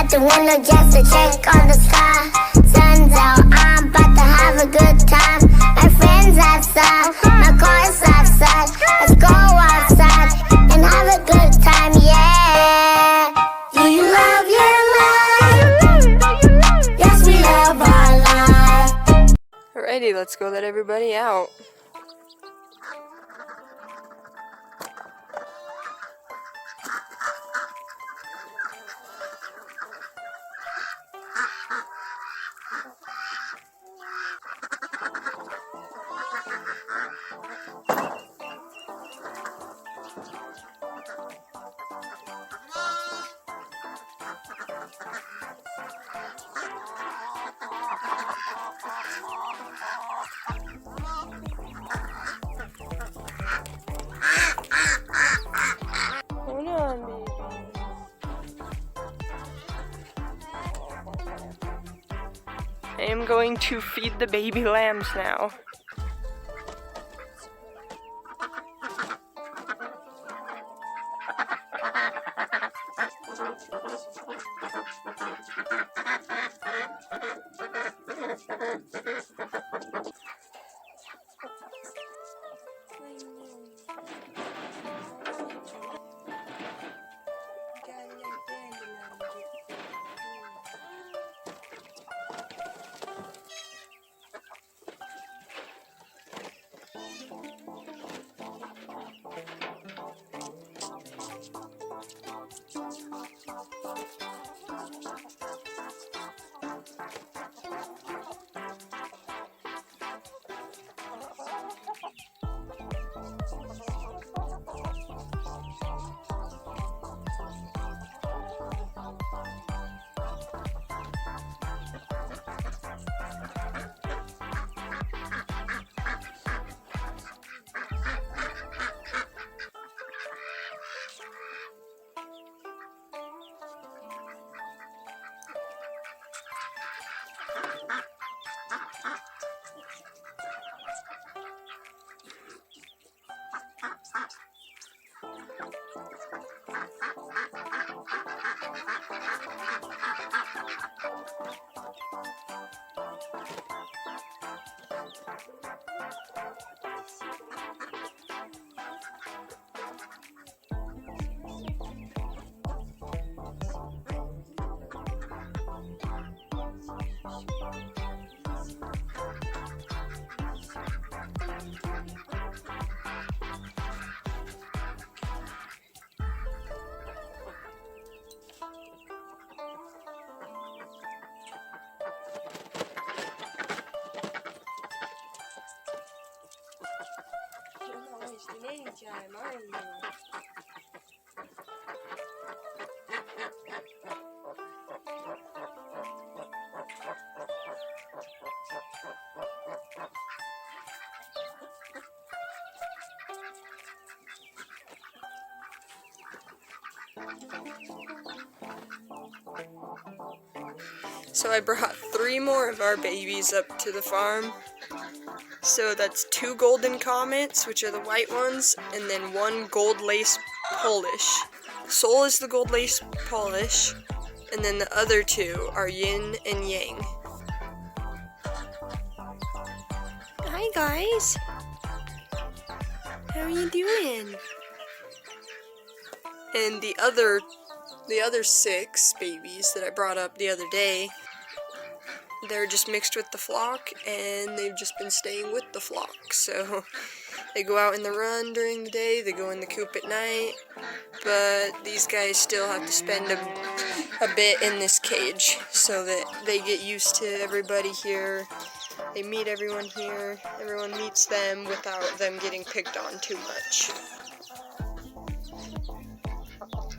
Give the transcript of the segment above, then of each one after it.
at the window just to check on the sky. Sun's out, I'm about to have a good time. My friends outside, my car's outside. Let's go outside and have a good time, yeah. Do you love your life? Yes, we love our life. Alrighty, let's go let everybody out. Hold on, baby. I am going to feed the baby lambs now. So I brought 3 more of our babies up to the farm. So that's 2 golden comets, which are the white ones, and then 1 gold lace Polish. Soul is the gold lace Polish, and then the other 2 are yin and yang. Hi guys! How are you doing? And the other 6 babies that I brought up the other day, they're just mixed with the flock, and they've just been staying with the flock. So they go out in the run during the day, they go in the coop at night, but these guys still have to spend a bit in this cage so that they get used to everybody here. They meet everyone here, everyone meets them without them getting picked on too much.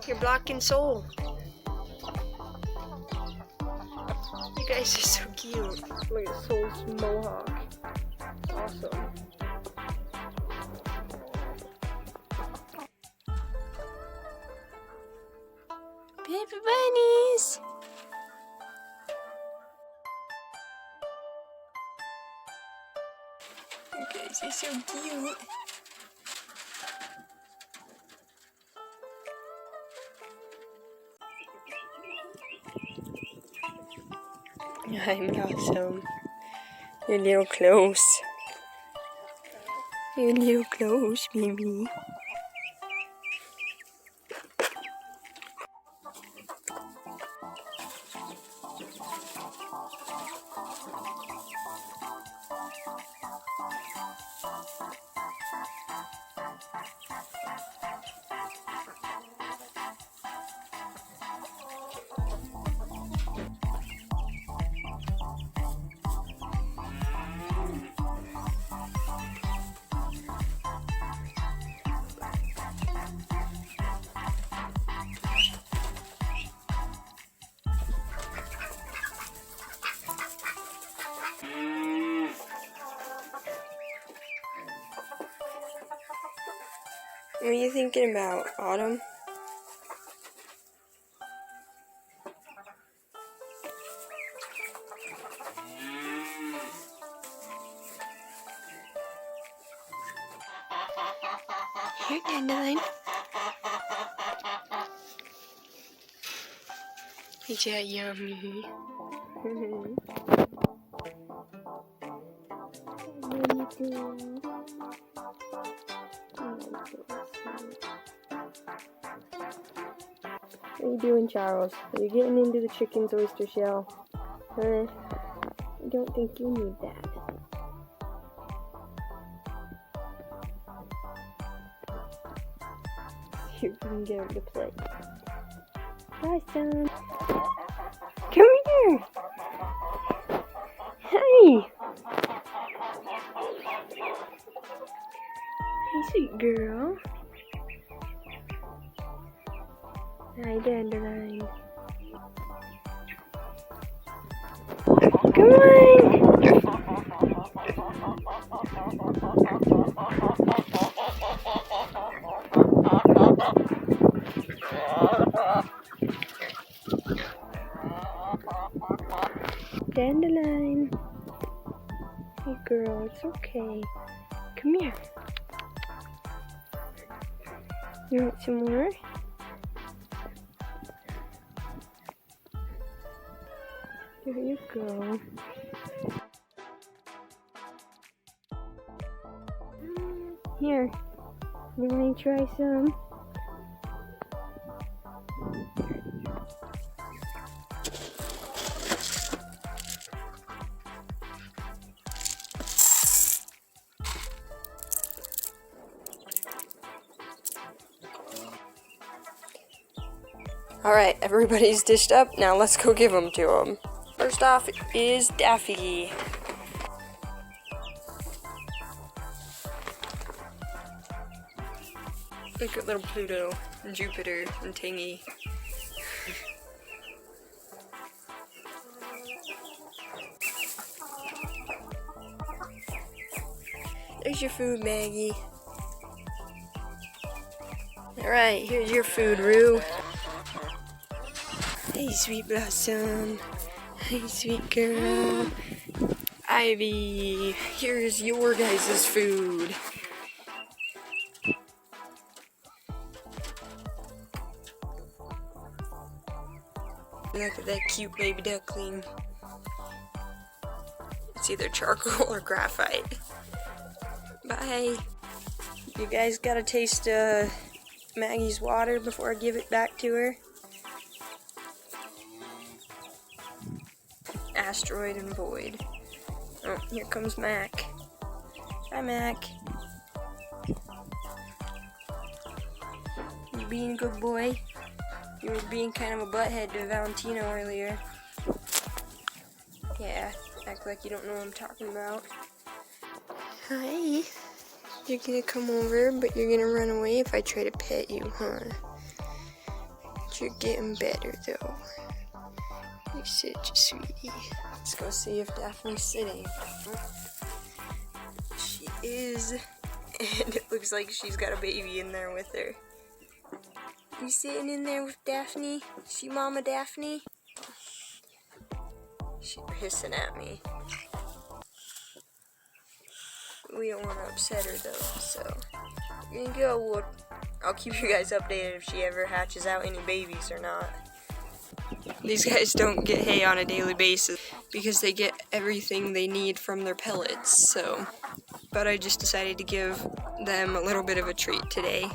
You're blocking Soul. You guys are so cute. Look at Soul's mohawk. Awesome. Baby bunnies! You guys are so cute. Hi, Blossom. You're a little close. You're a little close, baby. What are you thinking about, Autumn? Here, Dandelion. Is that yummy? What are you doing? What are you doing, Charles? Are you getting into the chicken's oyster shell? Huh? I don't think you need that. Here, we can get him to play. Bye, son. Come here. Hey. Hey, sweet girl. Hi, Dandelion. Come on. Dandelion. Hey, girl, it's okay. Come here. You want some more? There you go. Here, you want to try some? Alright, everybody's dished up. Now let's go give them to them. First off is Daffy. Look at little Pluto and Jupiter and Tingy. There's your food, Maggie. Alright, here's your food, Rue. Hey, sweet Blossom. Hey, sweet girl. Ivy, here's your guys' food. Look at that cute baby duckling. It's either charcoal or graphite. Bye. You guys gotta taste Maggie's water before I give it back to her. Asteroid and Void. Oh, here comes Mac. Hi, Mac. You being a good boy? You were being kind of a butthead to Valentino earlier. Yeah, act like you don't know what I'm talking about. Hi. You're gonna come over, but you're gonna run away if I try to pet you, huh? But you're getting better, though. You're such a sweetie. Let's go see if Daphne's sitting. She is. And it looks like she's got a baby in there with her. You sitting in there with Daphne? She Mama Daphne? She's hissing at me. We don't want to upset her though, so we're gonna go. I'll keep you guys updated if she ever hatches out any babies or not. These guys don't get hay on a daily basis because they get everything they need from their pellets, so. But I just decided to give them a little bit of a treat today.